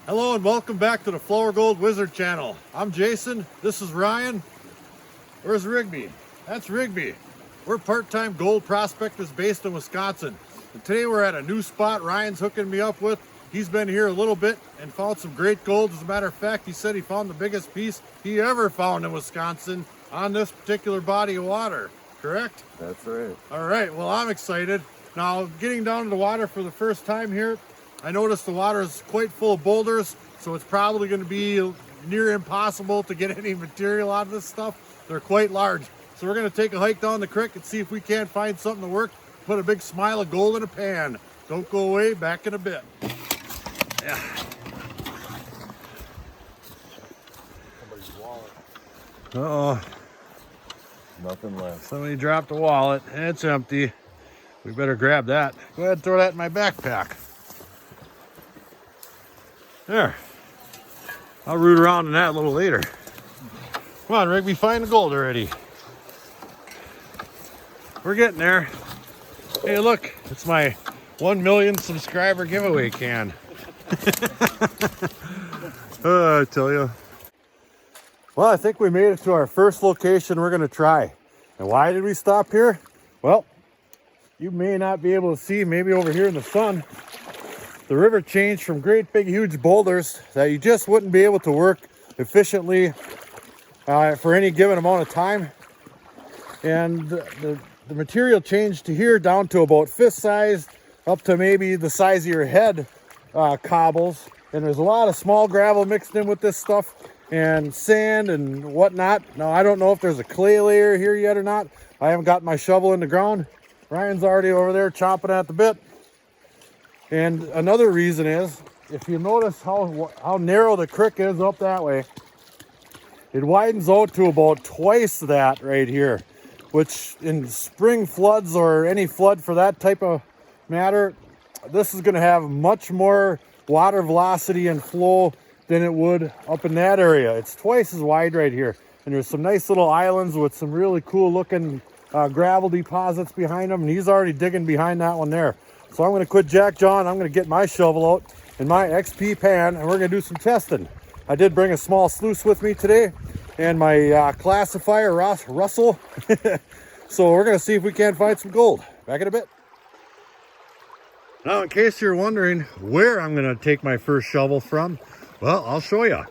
Hello and welcome back to the Flourgoldwizards channel. I'm Jason, this is Ryan. Where's Rigby? That's Rigby. We're part-time gold prospectors based in Wisconsin. And today we're at a new spot Ryan's hooking me up with. He's been here a little bit and found some great gold. As a matter of fact, he said he found the biggest piece he ever found in Wisconsin on this particular body of water, correct? That's right. All right, well, I'm excited. Now, getting down to the water for the first time here, I noticed the water is quite full of boulders, so it's probably going to be near impossible to get any material out of this stuff. They're quite large. So we're going to take a hike down the creek and see if we can't find something to work. Put a big smile of gold in a pan. Don't go away, back in a bit. Yeah. Somebody's wallet. Uh-oh. Nothing left. Somebody dropped a wallet. It's empty. We better grab that. Go ahead and throw that in my backpack. There. I'll root around in that a little later. Come on, Rigby, find the gold already. We're getting there. Hey, look, it's my 1 million subscriber giveaway can. I tell you. Well, I think we made it to our first location we're going to try. And why did we stop here? Well, you may not be able to see, maybe over here in the sun, the river changed from great big huge boulders that you just wouldn't be able to work efficiently for any given amount of time. And the material changed to here down to about fist size, up to maybe the size of your head cobbles. And there's a lot of small gravel mixed in with this stuff and sand and whatnot. Now, I don't know if there's a clay layer here yet or not. I haven't got my shovel in the ground. Ryan's already over there chomping at the bit. And another reason is, if you notice how narrow the creek is up that way, it widens out to about twice that right here, which in spring floods or any flood for that type of matter, this is going to have much more water velocity and flow than it would up in that area. It's twice as wide right here. And there's some nice little islands with some really cool looking gravel deposits behind them. And he's already digging behind that one there. So I'm going to quit Jack John. I'm going to get my shovel out and my XP pan, and we're going to do some testing. I did bring a small sluice with me today and my classifier, Russell. So we're going to see if we can't find some gold. Back in a bit. Now, in case you're wondering where I'm going to take my first shovel from, well, I'll show you.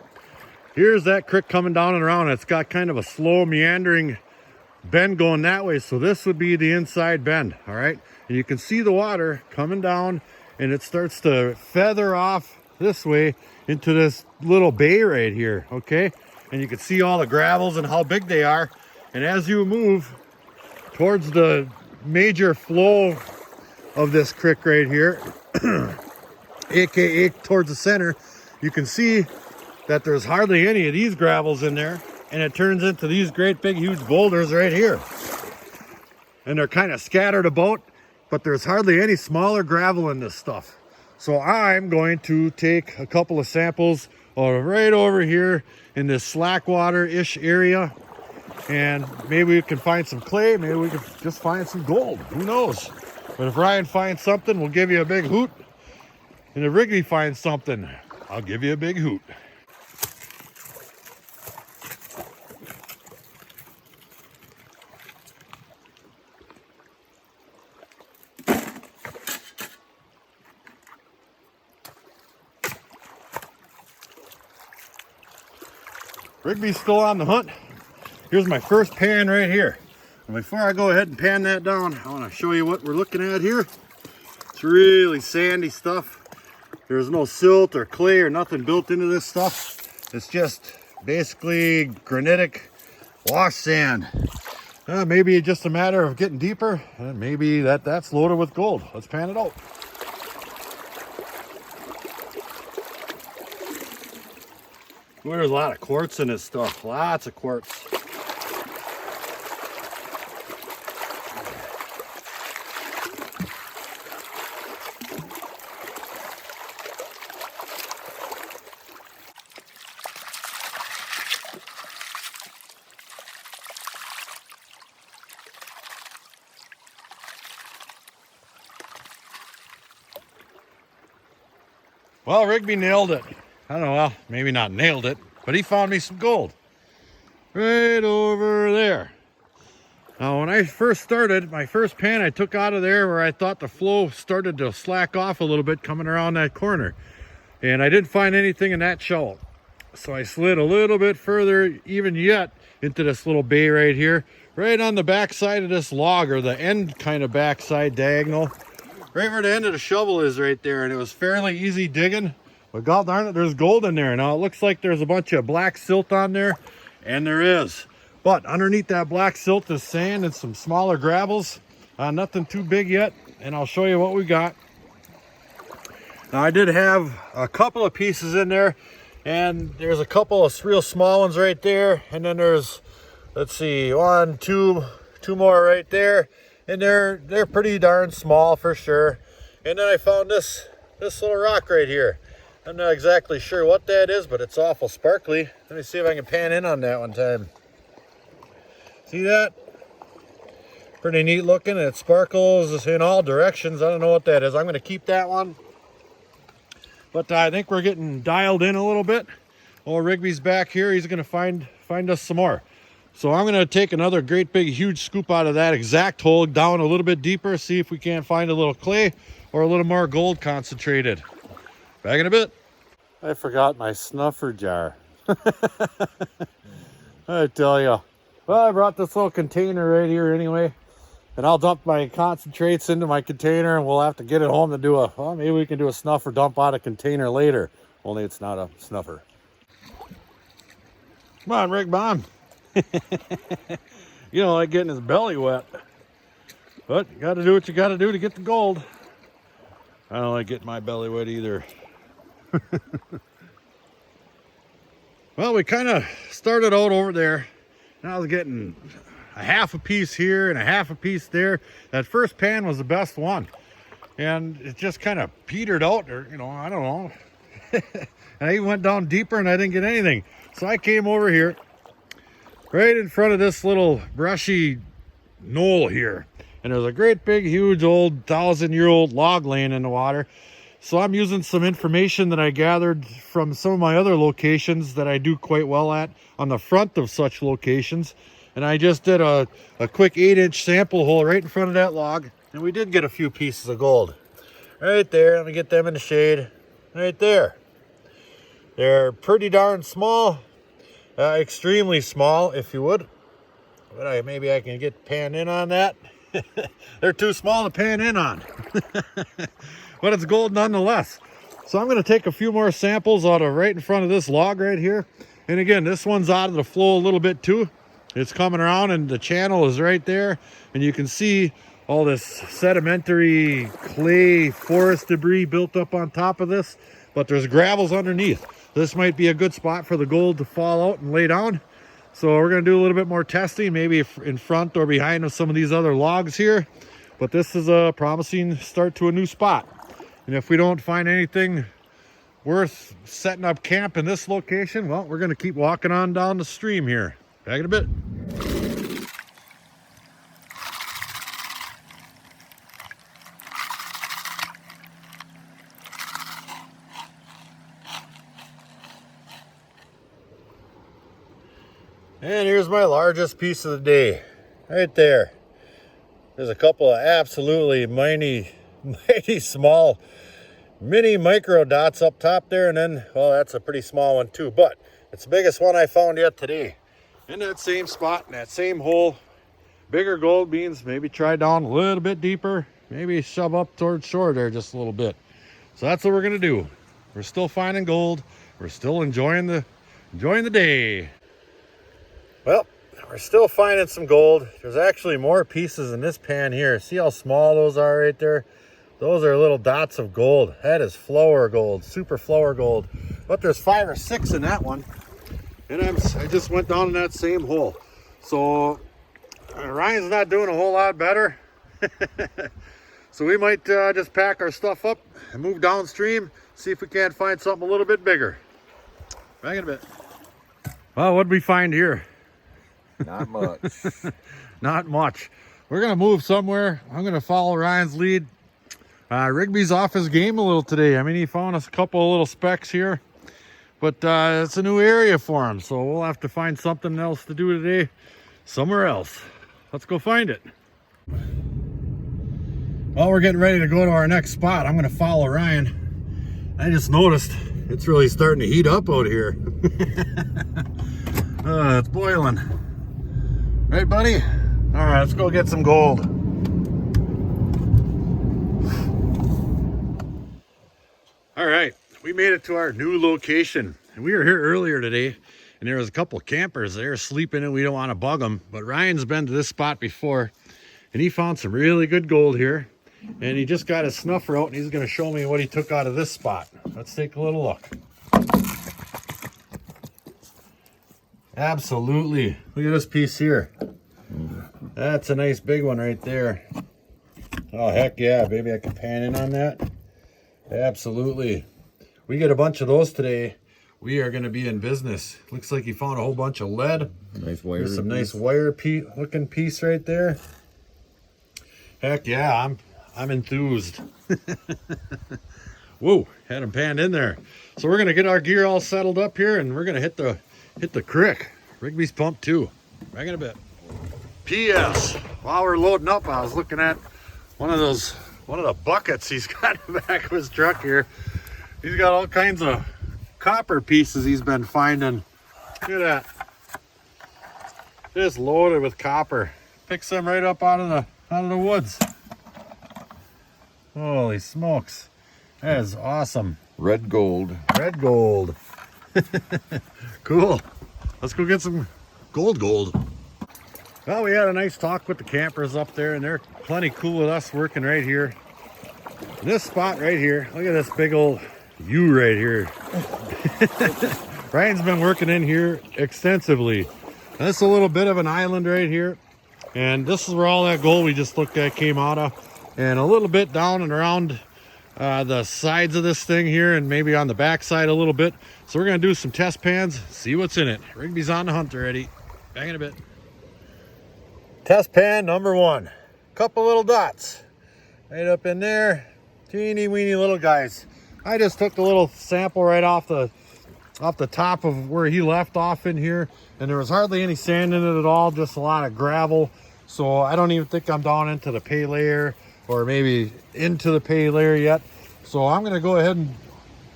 Here's that creek coming down and around. It's got kind of a slow meandering bend going that way. So this would be the inside bend, all right? And you can see the water coming down and it starts to feather off this way into this little bay right here, okay? And you can see all the gravels and how big they are. And as you move towards the major flow of this creek right here, aka towards the center, you can see that there's hardly any of these gravels in there, and it turns into these great big huge boulders right here. And they're kind of scattered about, but there's hardly any smaller gravel in this stuff. So I'm going to take a couple of samples right over here in this slack water-ish area, and maybe we can find some clay, maybe we can just find some gold, who knows? But if Ryan finds something, we'll give you a big hoot. And if Rigby finds something, I'll give you a big hoot. Rigby's still on the hunt. Here's my first pan right here. And before I go ahead and pan that down, I want to show you what we're looking at here. It's really sandy stuff. There's no silt or clay or nothing built into this stuff. It's just basically granitic wash sand. Maybe it's just a matter of getting deeper, and maybe that's loaded with gold. Let's pan it out. Ooh, there's a lot of quartz in this stuff. Lots of quartz. Well, Rigby nailed it. I don't know, well, maybe not nailed it, but he found me some gold. Right over there. Now, when I first started, my first pan I took out of there where I thought the flow started to slack off a little bit coming around that corner. And I didn't find anything in that shovel. So I slid a little bit further even yet into this little bay right here. Right on the back side of this log, or the end kind of backside diagonal. Right where the end of the shovel is right there. And it was fairly easy digging. But god darn it, there's gold in there. Now it looks like there's a bunch of black silt on there. And there is. But underneath that black silt is sand and some smaller gravels. Nothing too big yet. And I'll show you what we got. Now I did have a couple of pieces in there. And there's a couple of real small ones right there. And then there's, let's see, one, two more right there. And they're pretty darn small for sure. And then I found this little rock right here. I'm not exactly sure what that is, but it's awful sparkly. Let me see if I can pan in on that one time. See that? Pretty neat looking. It sparkles in all directions. I don't know what that is. I'm going to keep that one. But I think we're getting dialed in a little bit. Old Rigby's back here. He's going to find us some more. So I'm going to take another great big huge scoop out of that exact hole down a little bit deeper. See if we can't find a little clay or a little more gold concentrated. Back in a bit. I forgot my snuffer jar. I tell you. Well, I brought this little container right here anyway. And I'll dump my concentrates into my container and we'll have to get it home to do well, maybe we can do a snuffer dump out of container later. Only it's not a snuffer. Come on, Rick Bomb. You don't like getting his belly wet. But you got to do what you got to do to get the gold. I don't like getting my belly wet either. Well, we kind of started out over there. And I was getting a half a piece here and a half a piece there. That first pan was the best one. And it just kind of petered out, or, you know, I don't know. And I even went down deeper and I didn't get anything. So I came over here, right in front of this little brushy knoll here. And there's a great big, huge, old 1,000-year-old log laying in the water. So I'm using some information that I gathered from some of my other locations that I do quite well at on the front of such locations. And I just did a quick 8-inch sample hole right in front of that log. And we did get a few pieces of gold. Right there, let me get them in the shade. Right there. They're pretty darn small. Extremely small, if you would. But maybe I can get pan in on that. They're too small to pan in on. But it's gold nonetheless. So I'm going to take a few more samples out of right in front of this log right here. And again, this one's out of the flow a little bit too. It's coming around and the channel is right there. And you can see all this sedimentary clay forest debris built up on top of this. But there's gravels underneath. This might be a good spot for the gold to fall out and lay down. So we're going to do a little bit more testing, maybe in front or behind of some of these other logs here. But this is a promising start to a new spot. And if we don't find anything worth setting up camp in this location, well, we're going to keep walking on down the stream here. Back in a bit. And here's my largest piece of the day, right there. There's a couple of absolutely mighty small mini micro dots up top there, and then, well, that's a pretty small one too, but it's the biggest one I found yet today. In that same spot, in that same hole. Bigger gold means maybe try down a little bit deeper, maybe shove up towards shore there just a little bit. So that's what we're gonna do. We're still finding gold. We're still enjoying the day. Well, we're still finding some gold. There's actually more pieces in this pan here. See how small those are right there? Those are little dots of gold. That is flower gold, super flower gold. But there's 5 or 6 in that one. And I just went down in that same hole. So Ryan's not doing a whole lot better. So we might just pack our stuff up and move downstream, see if we can't find something a little bit bigger. Back in a bit. Well, what did we find here? Not much. Not much. We're going to move somewhere. I'm going to follow Ryan's lead. Rigby's off his game a little today. I mean, he found us a couple of little specks here. But it's a new area for him, so we'll have to find something else to do today somewhere else. Let's go find it. Well, we're getting ready to go to our next spot. I'm going to follow Ryan. I just noticed it's really starting to heat up out here. It's boiling. Right, buddy? All right, let's go get some gold. All right, we made it to our new location. And we were here earlier today, and there was a couple campers there sleeping, and we don't want to bug them. But Ryan's been to this spot before, and he found some really good gold here. And he just got his snuffer out, and he's going to show me what he took out of this spot. Let's take a little look. Absolutely. Look at this piece here. That's a nice big one right there. Oh, heck yeah. Maybe I can pan in on that. Absolutely. We get a bunch of those today. We are going to be in business. Looks like he found a whole bunch of lead. Nice wire. There's some nice wire looking piece right there. Heck yeah, I'm enthused. Whoa, had him panned in there. So we're gonna get our gear all settled up here, and we're gonna hit the creek. Rigby's pumped too. Back in a bit. P.S. While we're loading up, I was looking at one of the buckets he's got in the back of his truck here. He's got all kinds of copper pieces he's been finding. Look at that. Just loaded with copper. Picks them right up out of the woods. Holy smokes. That is awesome. Red gold. Red gold. Cool. Let's go get some gold. Well, we had a nice talk with the campers up there, and they're plenty cool with us working right here. This spot right here, look at this big old U right here. Ryan's been working in here extensively. And this is a little bit of an island right here. And this is where all that gold we just looked at came out of. And a little bit down and around the sides of this thing here, and maybe on the back side a little bit. So we're going to do some test pans, see what's in it. Rigby's on the hunt already. Back in a bit. Test pan number 1. Couple little dots. Right up in there. Teeny weeny little guys. I just took a little sample right off the top of where he left off in here. And there was hardly any sand in it at all, just a lot of gravel. So I don't even think I'm down into the pay layer, or maybe into the pay layer yet. So I'm going to go ahead and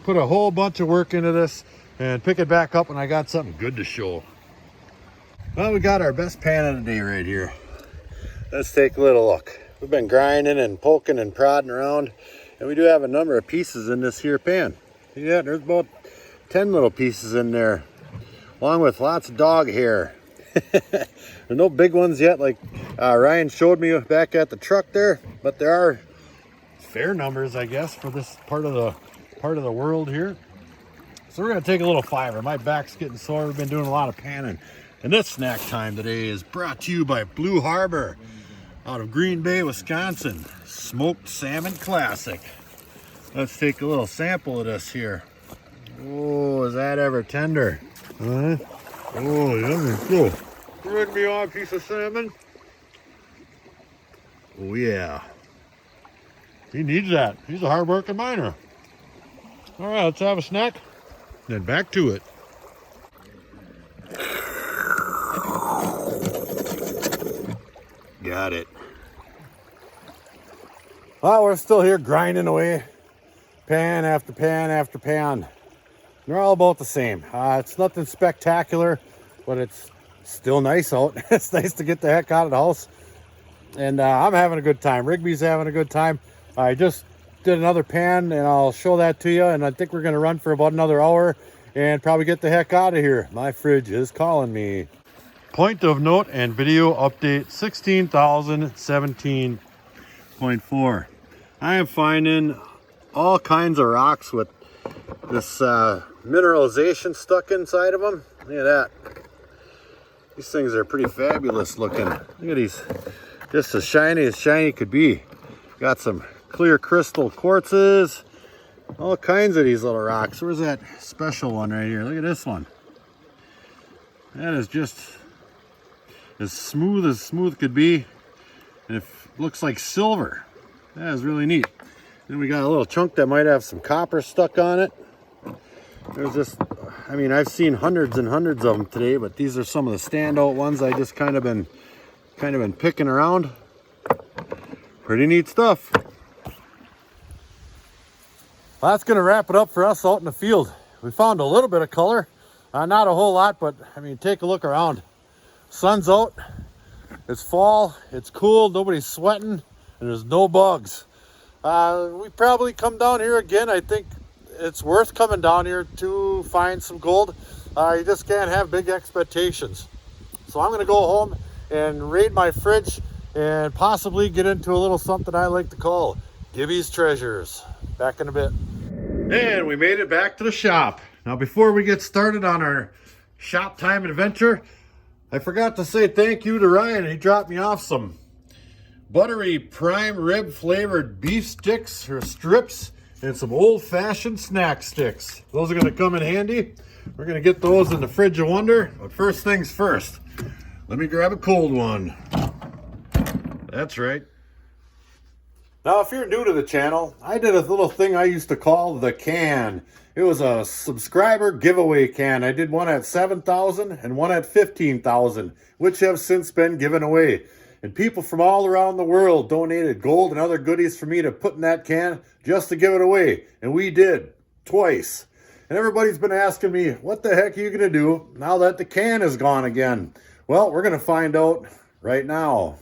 put a whole bunch of work into this and pick it back up when I got something good to show. Well, we got our best pan of the day right here. Let's take a little look. We've been grinding and poking and prodding around, and we do have a number of pieces in this here pan. See that? There's about 10 little pieces in there, along with lots of dog hair. There's no big ones yet, like Ryan showed me back at the truck there, but there are fair numbers, I guess, for this part of the world here. So we're gonna take a little fiver. My back's getting sore. We've been doing a lot of panning, and this snack time today is brought to you by Blue Harbor out of Green Bay, Wisconsin. Smoked salmon classic. Let's take a little sample of this here. Oh, is that ever tender? Oh, yummy. Cool. Rig me on a piece of salmon. Oh yeah. He needs that. He's a hard-working miner. All right, let's have a snack, then back to it. Got it. Well, we're still here grinding away. Pan after pan after pan. They're all about the same. It's nothing spectacular, but it's still nice out. It's nice to get the heck out of the house. And I'm having a good time. Rigby's having a good time. I just did another pan, and I'll show that to you. And I think we're going to run for about another hour and probably get the heck out of here. My fridge is calling me. Point of note and video update 16,017.4. I am finding all kinds of rocks with this mineralization stuck inside of them. Look at that. These things are pretty fabulous looking. Look at these. Just as shiny could be. Got some clear crystal quartzes. All kinds of these little rocks. Where's that special one right here? Look at this one. That is just as smooth could be. And it looks like silver. That is really neat. Then we got a little chunk that might have some copper stuck on it. There's this I mean, I've seen hundreds and hundreds of them today, but these are some of the standout ones I just kind of been picking around. Pretty neat stuff. Well, that's going to wrap it up for us out in the field. We found a little bit of color. Not a whole lot, but I mean, take a look around. Sun's out. It's fall. It's cool. Nobody's sweating. And there's no bugs. We probably come down here again. I think it's worth coming down here to find some gold. You just can't have big expectations. So I'm going to go home and raid my fridge and possibly get into a little something I like to call Gibby's Treasures. Back in a bit. And we made it back to the shop. Now, before we get started on our shop time adventure, I forgot to say thank you to Ryan. He dropped me off some buttery prime rib flavored beef sticks or strips and some old-fashioned snack sticks. Those are going to come in handy. We're going to get those in the fridge of wonder. But first things first, let me grab a cold one. That's right. Now, if you're new to the channel, I did a little thing I used to call the can. It was a subscriber giveaway can. I did one at 7,000 and one at 15,000, which have since been given away. And people from all around the world donated gold and other goodies for me to put in that can just to give it away. And we did, twice. And everybody's been asking me, what the heck are you going to do now that the can is gone again? Well, we're going to find out right now.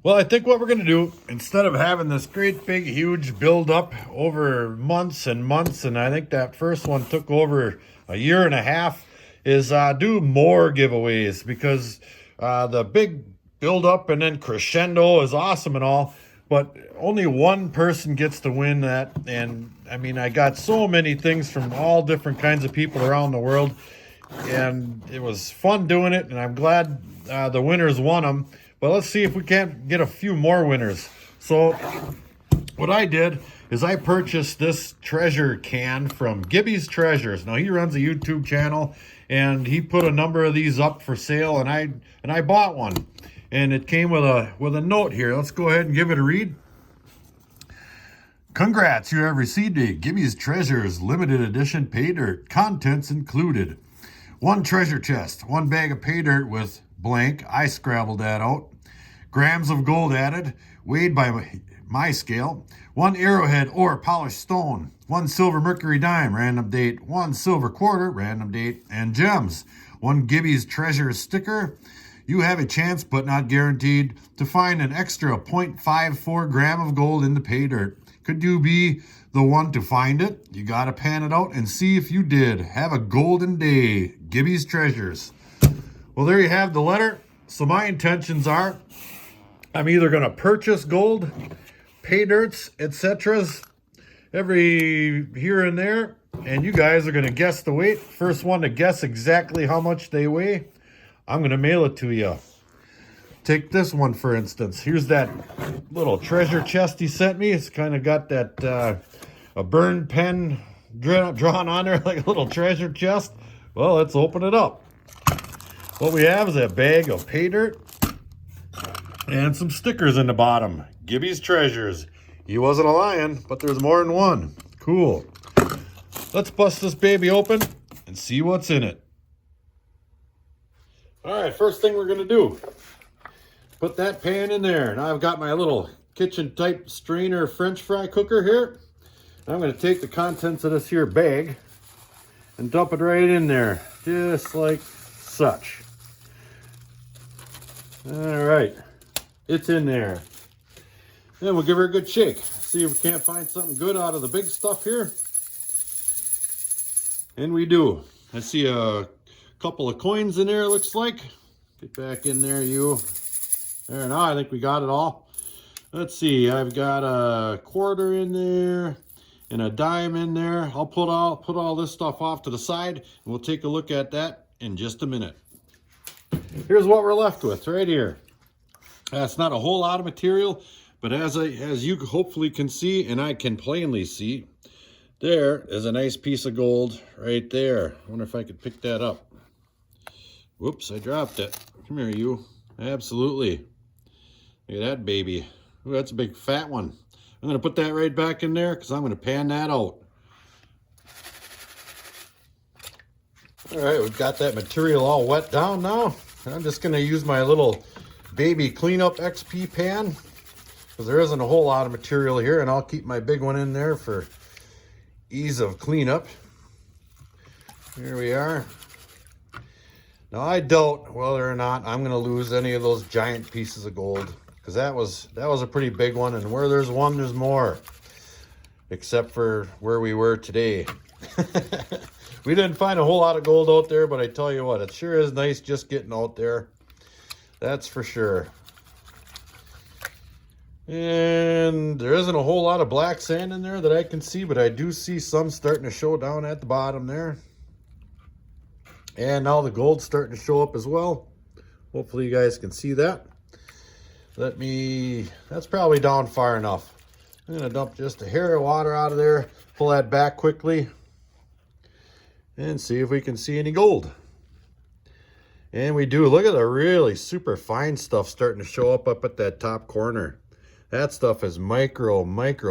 Well, I think what we're going to do, instead of having this great big huge build up over months and months, and I think that first one took over a year and a half, is do more giveaways, because the big build up and then crescendo is awesome and all, but only one person gets to win that. And I mean, I got so many things from all different kinds of people around the world, and it was fun doing it, and I'm glad the winners won them. But let's see if we can't get a few more winners. So what I did is I purchased this treasure can from Gibby's Treasures. Now, he runs a YouTube channel, and he put a number of these up for sale, and I bought one. And it came with a note here. Let's go ahead and give it a read. Congrats, you have received a Gibby's Treasures limited edition pay dirt. Contents included: one treasure chest, one bag of pay dirt with blank, I scrabbled that out, grams of gold added, weighed by my scale, one arrowhead or polished stone, one silver mercury dime, random date, one silver quarter, random date, and gems, one Gibby's Treasures sticker. You have a chance, but not guaranteed, to find an extra 0.54 gram of gold in the pay dirt. Could you be the one to find it? You gotta pan it out and see if you did. Have a golden day. Gibby's Treasures. Well, there you have the letter. So my intentions are, I'm either going to purchase gold, pay dirts, etc. every here and there, and you guys are going to guess the weight. First one to guess exactly how much they weigh, I'm going to mail it to you. Take this one, for instance. Here's that little treasure chest he sent me. It's kind of got that a burn pen drawn on there like a little treasure chest. Well, let's open it up. What we have is a bag of pay dirt and some stickers in the bottom. Gibby's Treasures. He wasn't a lion, but there's more than one. Cool. Let's bust this baby open and see what's in it. All right, first thing we're going to do, put that pan in there. Now I've got my little kitchen type strainer French fry cooker here. I'm going to take the contents of this here bag and dump it right in there, just like such. All right, it's in there. Then we'll give her a good shake. See if we can't find something good out of the big stuff here. And we do. I see a couple of coins in there, it looks like. Get back in there, you. There, now I think we got it all. Let's see, I've got a quarter in there and a dime in there. I'll put all this stuff off to the side, and we'll take a look at that in just a minute. Here's what we're left with right here. That's not a whole lot of material, but as you hopefully can see, and I can plainly see, there is a nice piece of gold right there. I wonder if I could pick that up. Whoops, I dropped it. Come here, you. Absolutely. Look at that baby. Ooh, that's a big fat one. I'm going to put that right back in there because I'm going to pan that out. All right, we've got that material all wet down now. I'm just gonna use my little baby cleanup XP pan because there isn't a whole lot of material here, and I'll keep my big one in there for ease of cleanup. Here we are. Now I doubt whether or not I'm gonna lose any of those giant pieces of gold, because that was a pretty big one, and where there's one, there's more. Except for where we were today. We didn't find a whole lot of gold out there, but I tell you what, it sure is nice just getting out there. That's for sure. And there isn't a whole lot of black sand in there that I can see, but I do see some starting to show down at the bottom there. And now the gold's starting to show up as well. Hopefully you guys can see that. That's probably down far enough. I'm gonna dump just a hair of water out of there, pull that back quickly, and see if we can see any gold. And we do. Look at the really super fine stuff starting to show up at that top corner. That stuff is micro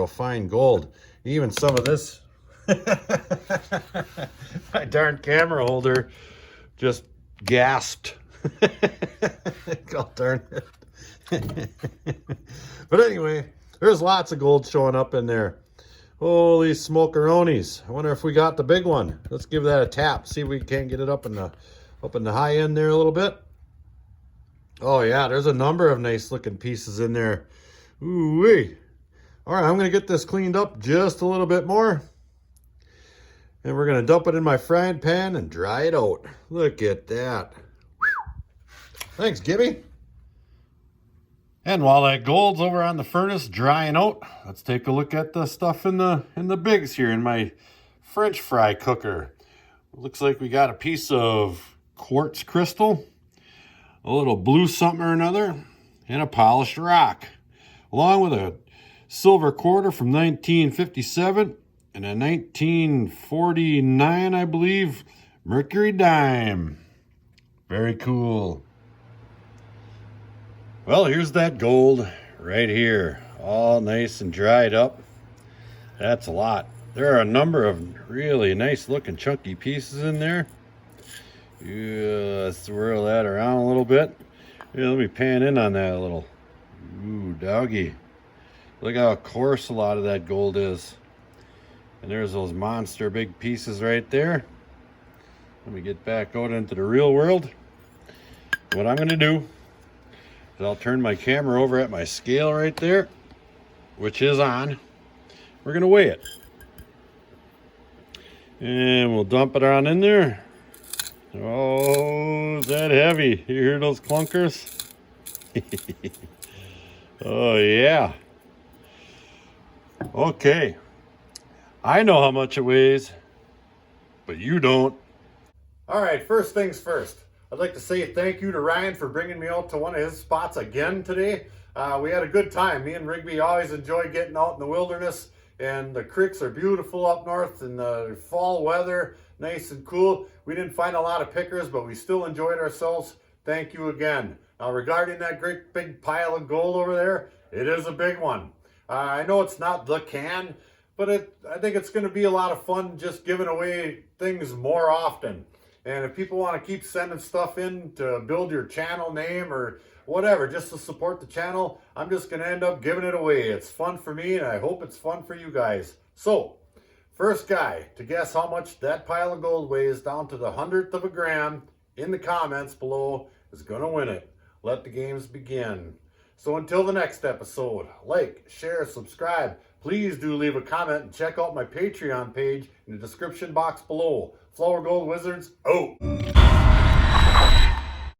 fine gold. Even some of this, my darn camera holder just gasped. God darn it. But anyway, there's lots of gold showing up in there. Holy smokeronies. I wonder if we got the big one. Let's give that a tap. See if we can't get it up in the high end there a little bit. Oh yeah, there's a number of nice looking pieces in there. Ooh-wee. All right, I'm gonna get this cleaned up just a little bit more. And we're gonna dump it in my frying pan and dry it out. Look at that. Thanks, Gibby. And while that gold's over on the furnace drying out, let's take a look at the stuff in the bigs here in my French fry cooker. Looks like we got a piece of quartz crystal, a little blue something or another, and a polished rock, along with a silver quarter from 1957 and a 1949, I believe, mercury dime. Very cool. Well, here's that gold right here, all nice and dried up. That's a lot. There are a number of really nice looking chunky pieces in there. Yeah, let's swirl that around a little bit. Yeah, let me pan in on that a little. Ooh, doggy. Look how coarse a lot of that gold is. And there's those monster big pieces right there. Let me get back out into the real world. What I'm gonna do, I'll turn my camera over at my scale right there, which is on. We're gonna weigh it. And we'll dump it on in there. Oh, is that heavy? You hear those clunkers? Oh yeah. Okay. I know how much it weighs, but you don't. All right, first things first. I'd like to say thank you to Ryan for bringing me out to one of his spots again today. We had a good time. Me and Rigby always enjoy getting out in the wilderness, and the creeks are beautiful up north in the fall weather, nice and cool. We didn't find a lot of pickers, but we still enjoyed ourselves. Thank you again. Now, regarding that great big pile of gold over there, it is a big one. I know it's not the can, but I think it's going to be a lot of fun just giving away things more often. And if people want to keep sending stuff in to build your channel name or whatever, just to support the channel, I'm just going to end up giving it away. It's fun for me, and I hope it's fun for you guys. So, first guy to guess how much that pile of gold weighs down to the 100th of a gram in the comments below is going to win it. Let the games begin. So until the next episode, like, share, subscribe. Please do leave a comment and check out my Patreon page in the description box below. Flourgoldwizards, out!